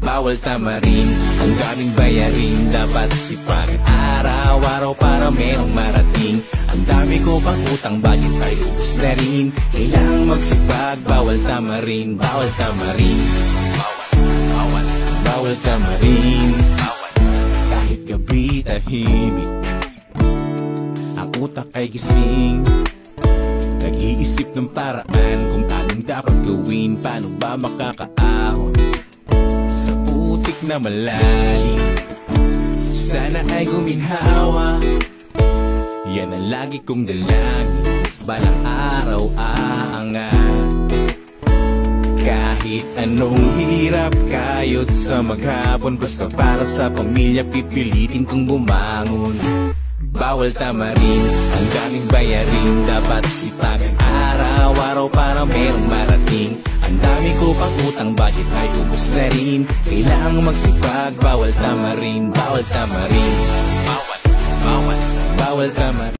bawal tamarin. Ang daming bayarin, dapat sipagan araw-araw para merong marating. Ang dami ko pang utang, budget ay ubus na rin. Kailangang magsipag, bawal tamarin, bawal tamarin. Bawal tamarin. Kahit gabi tahimik, ang utak ay gising. Nag-iisip ng paraan kung anong dapat gawin. Paano ba makakaahon sa putik na malalim? Sana ay guminhawa, yan ang lagi kong dalangin. Balang araw aangat. Kahit anong hirap, kayod sa maghapon, basta para sa pamilya pipilitin kong bumangon. Bawal tamarin, ang daming bayarin, dapat sipagan araw-araw para merong marating. Ang dami ko pang utang, budget ay ubus na rin. Kailangang magsipag, bawal tamarin, bawal tamarin. Bawal tamarin.